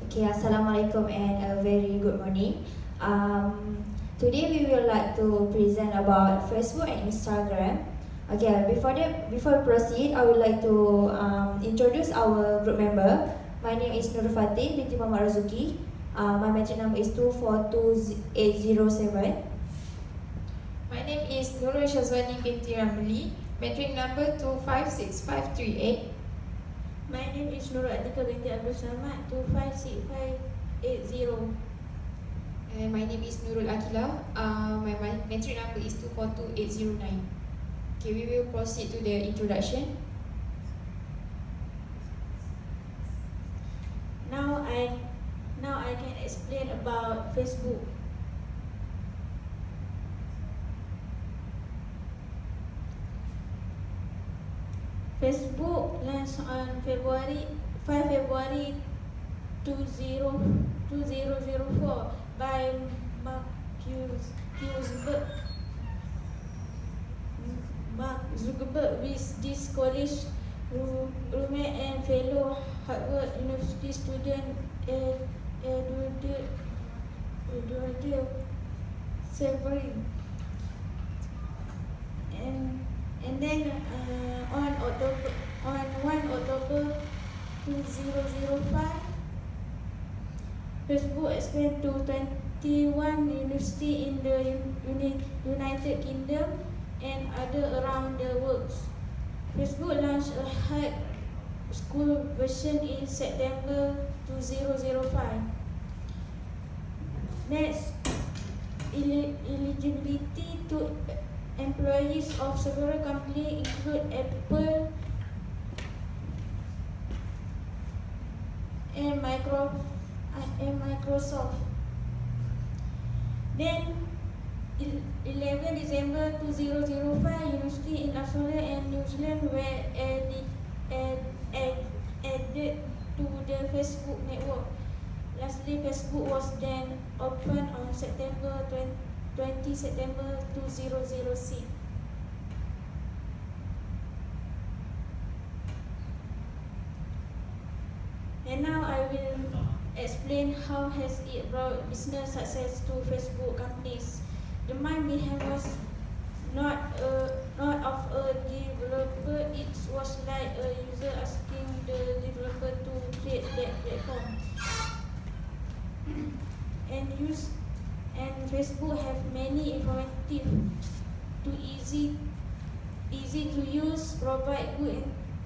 Okay, Assalamualaikum and a very good morning. Today we will like to present about Facebook and Instagram. Okay, before we proceed, I would like to introduce our group member. My name is Nurul Fatih binti Muhammad Razuki. My metric number is 242807. My name is Nurul Shazwani binti Ramli, metric number 256538. My name is Nurul Atika binti Abdul Samad 256580. And my name is Nurul Akila. My metric number is 242809. Okay, we will proceed to the introduction. Now I can explain about Facebook. Facebook launched on 5 February 2004 by Mark Zuckerberg with this college roommate and fellow Harvard University student Eduardo Severin. And then on 1 October 2005, Facebook expanded to 21 universities in the United Kingdom and other around the world. Facebook launched a high school version in September 2005. Next, eligibility to employees of several companies include Apple and Microsoft. Then 11 December 2005, universities in Australia and New Zealand were added to the Facebook network. Lastly, Facebook was then opened on 20 September 2006. And now I will explain how has it brought business success to Facebook companies. The mind behind was not of a developer, it was like a user asking the developer to create that platform. And Facebook have many informative to easy to use, provide good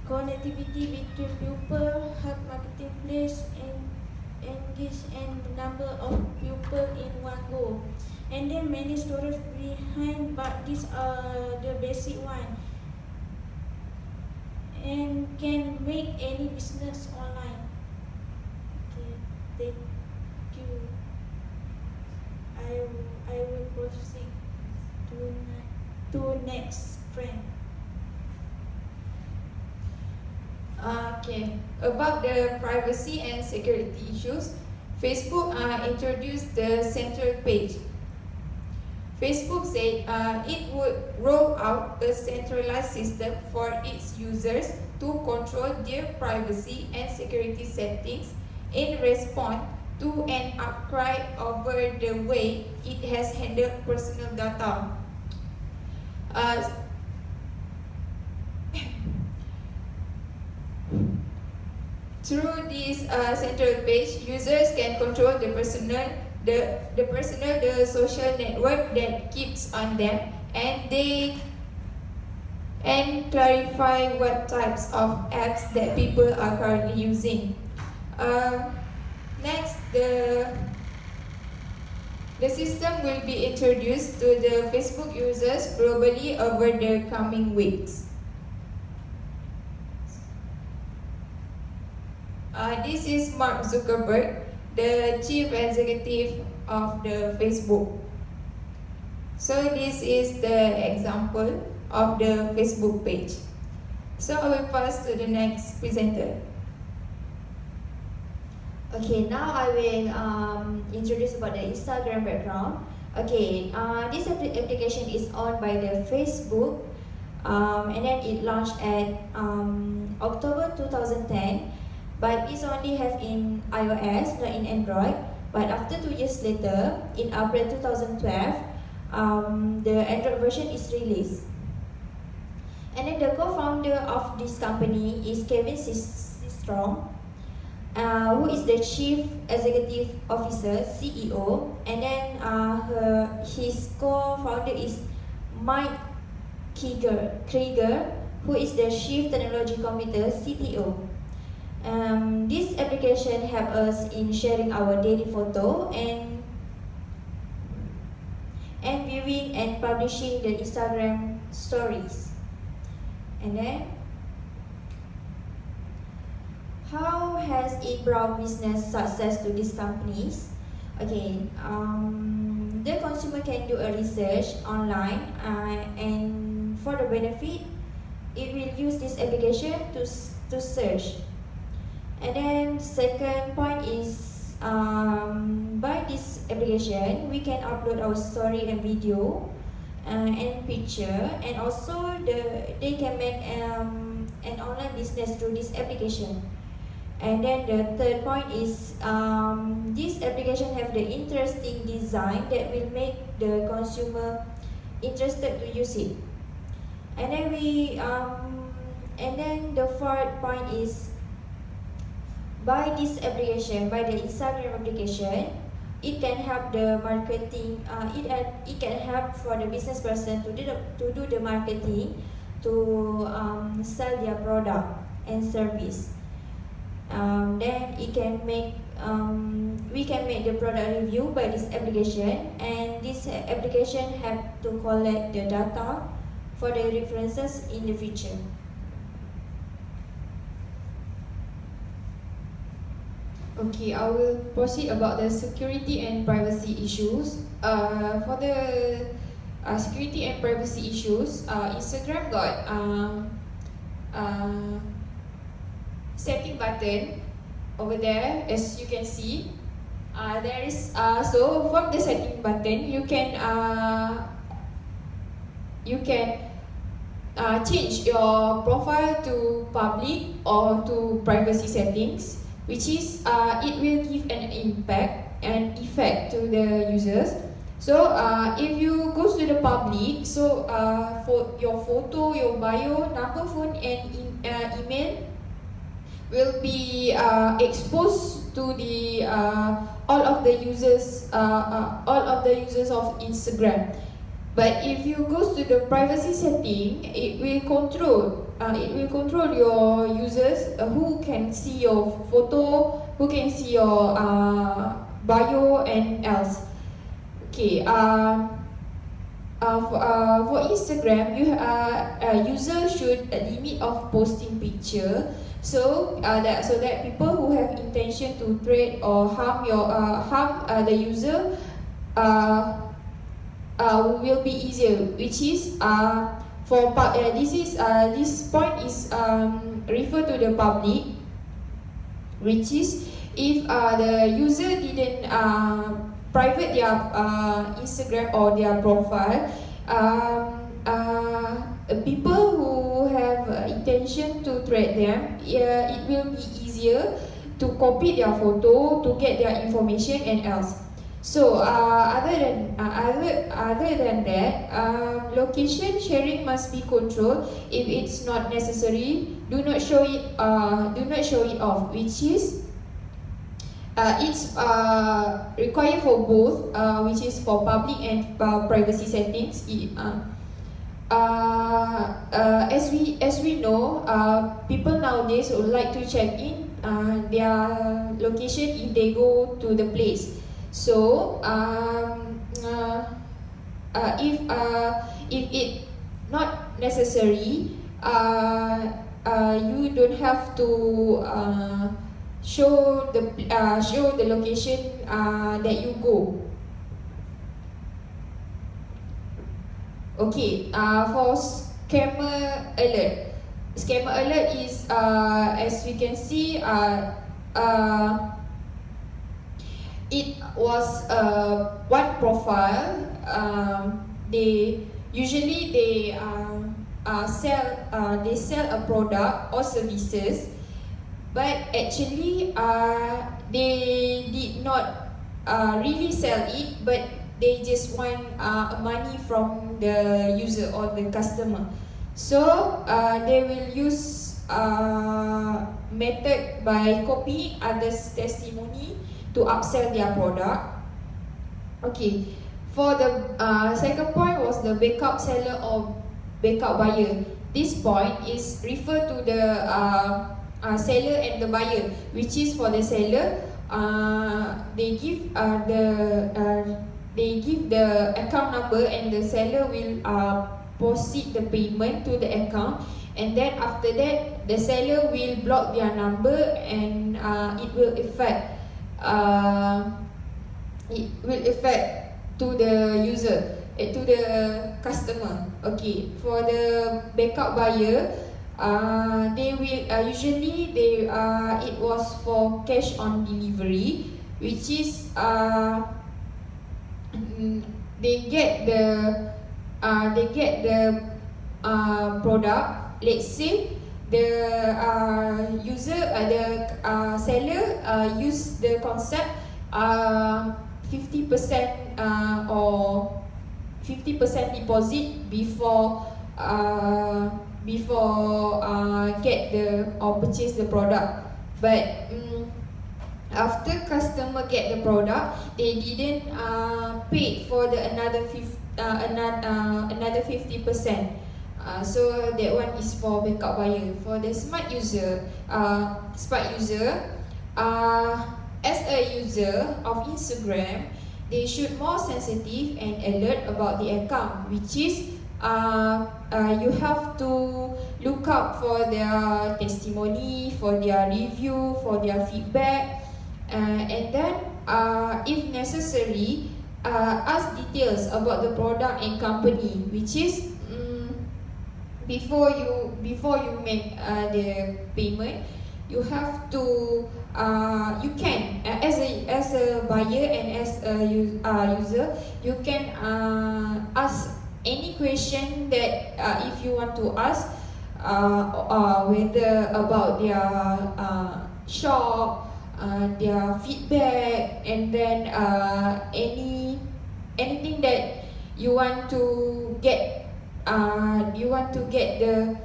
connectivity between people, help marketplace, and engage and number of people in one go. And then many stories behind, but these are the basic one. And can make any business online. Okay, thank you. I will proceed to next friend. Okay, about the privacy and security issues, Facebook introduced the central page. Facebook said it would roll out a centralized system for its users to control their privacy and security settings in response to an outcry over the way it has handled personal data. Through this central page, users can control the social network that keeps on them, and clarify what types of apps that people are currently using. Next, the system will be introduced to the Facebook users globally over the coming weeks. This is Mark Zuckerberg, the chief executive of the Facebook. So this is the example of the Facebook page. So I will pass to the next presenter. Okay, now I will introduce about the Instagram background. Okay, this application is owned by the Facebook, and then it launched at October 2010 but it's only have in iOS, not in Android. But after 2 years later, in April 2012, the Android version is released. And then the co-founder of this company is Kevin Systrom, who is the Chief Executive Officer, CEO, and then his co-founder is Mike Krieger, who is the Chief Technology Computer, CTO. This application helps us in sharing our daily photo and viewing and publishing the Instagram stories. And then, how has it brought business success to these companies? Okay, the consumer can do a research online, and for the benefit, it will use this application to search. And then second point is, by this application, we can upload our story and video and picture, and also they can make an online business through this application. And then the third point is, this application have the interesting design that will make the consumer interested to use it. And then the fourth point is, by this application, by the Instagram application, it can help the marketing. It can help for the business person to do the marketing, to sell their product and service. Then it can make we can make the product review by this application, and this application have to collect the data for the references in the future. Okay, I will proceed about the security and privacy issues. For the security and privacy issues, Instagram got setting button over there, as you can see. There is so from the setting button, you can change your profile to public or to privacy settings, which is it will give an impact and effect to the users. So if you go to the public, so for your photo, your bio, number, phone, and email will be exposed to the all of the users of Instagram. But if you go to the privacy setting, it will control your users, who can see your photo, who can see your bio, and else. Okay. For Instagram, user should limit of posting picture, so that people who have intention to trade or harm the user will be easier. Which is this point is refer to the public, which is if the user didn't private their Instagram or their profile, people who have intention to trade them, it will be easier to copy their photo, to get their information and else. So other than that, location sharing must be controlled. If it's not necessary, do not show it off, which is it's required for both, which is for public and privacy settings. As we know, people nowadays would like to check in their location if they go to the place. So if it not necessary, you don't have to show the location that you go. Okay, for scammer alert. Scammer alert is, as we can see, it was one profile. They sell a product or services, but actually they did not really sell it, but they just want money from the user or the customer. So they will use method by copying others' testimony to upsell their product. Okay, for the second point was the backup seller or backup buyer. This point is refer to the seller and the buyer, which is for the seller, they give the account number and the seller will proceed the payment to the account, and then after that the seller will block their number, and it will affect to the user, to the customer. Okay, for the backup buyer, they will usually it was for cash on delivery, which is they get the product. Let's say the seller use the concept 50% or 50% deposit before get the or purchase the product, but after customer get the product, they didn't pay for the another 50%. So that one is for backup buyer. For the smart user, as a user of Instagram, they should more sensitive and alert about the account, which is you have to look out for their testimony, for their review, for their feedback, and then if necessary, ask details about the product and company, which is before you make the payment. You have to you can as a buyer and as a user, you can ask any question that if you want to ask, whether about their shop, their feedback, and then anything that you want to get the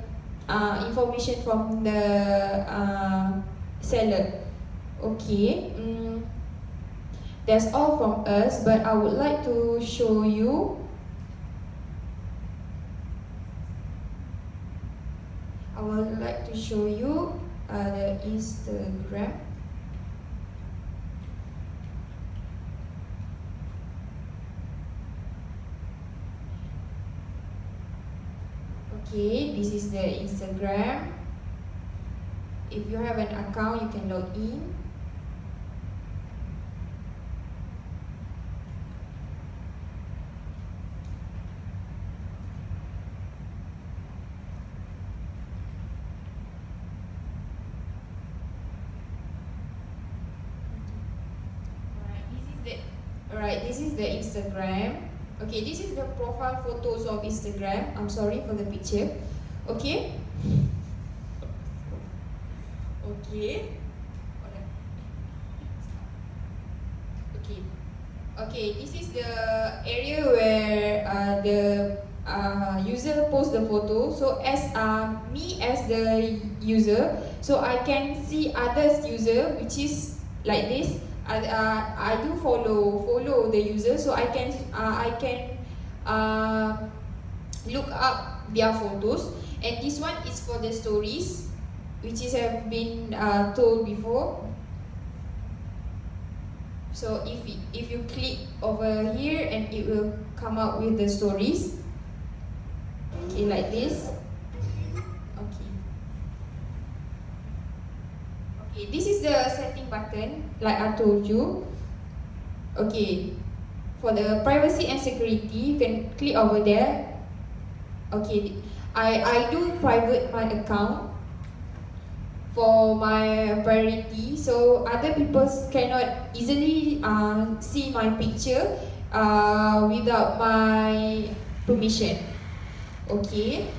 information from the seller. Okay, that's all from us, but I would like to show you the Instagram. Okay, this is the Instagram. If you have an account, you can log in. Alright, this is the Instagram. Okay, this is the profile photos of Instagram. I'm sorry for the picture. Okay. Okay. Okay, this is the area where the user post the photo. So as me as the user, so I can see others user, which is like this. I do follow the user, so I can look up their photos. And this one is for the stories, which is have been told before. So if you click over here, and it will come out with the stories. Okay, like this. Okay, this is the setting button, like I told you. Okay, for the privacy and security, you can click over there. Okay, I do private my account for my priority, so other people cannot easily see my picture without my permission. Okay.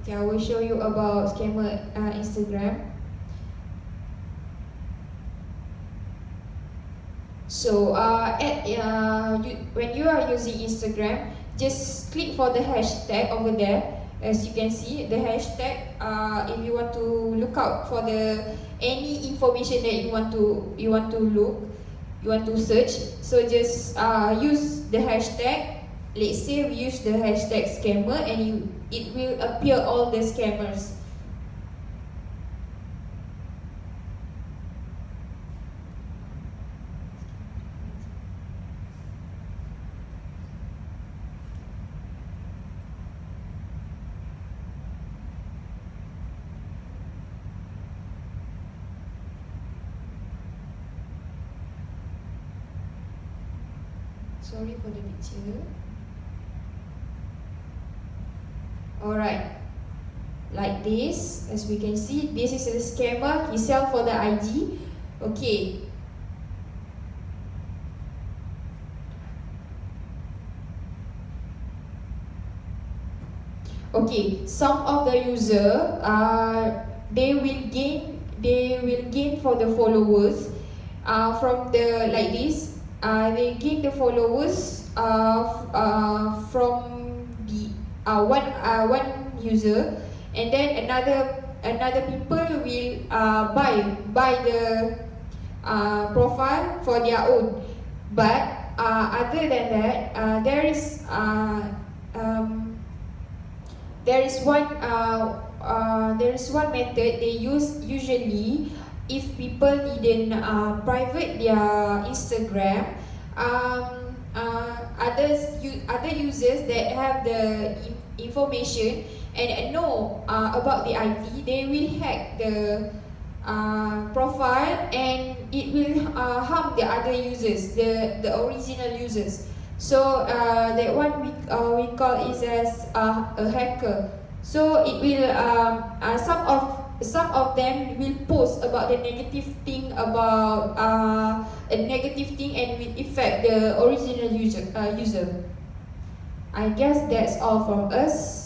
Okay, I will show you about scammer Instagram. So when you are using Instagram, just click for the hashtag over there. As you can see, the hashtag. If you want to look out for any information that you want to search. So just use the hashtag. Let's say we use the hashtag scammer, and it will appear all the scammers. Sorry for the picture. Alright, like this, as we can see, this is a scammer. He sell for the IG. Okay. Okay, some of the user they will gain for the followers from the like this. They gain the followers from the one user, and then another people will buy the profile for their own. But other than that, there is one method they use usually. If people didn't private their Instagram, other users that have the information and know about the IT, they will hack the profile, and it will harm the other users, the original users. So that one we call it as a hacker. So it will some of them will post about the negative thing about a negative thing, and will affect the original user. I guess that's all from us.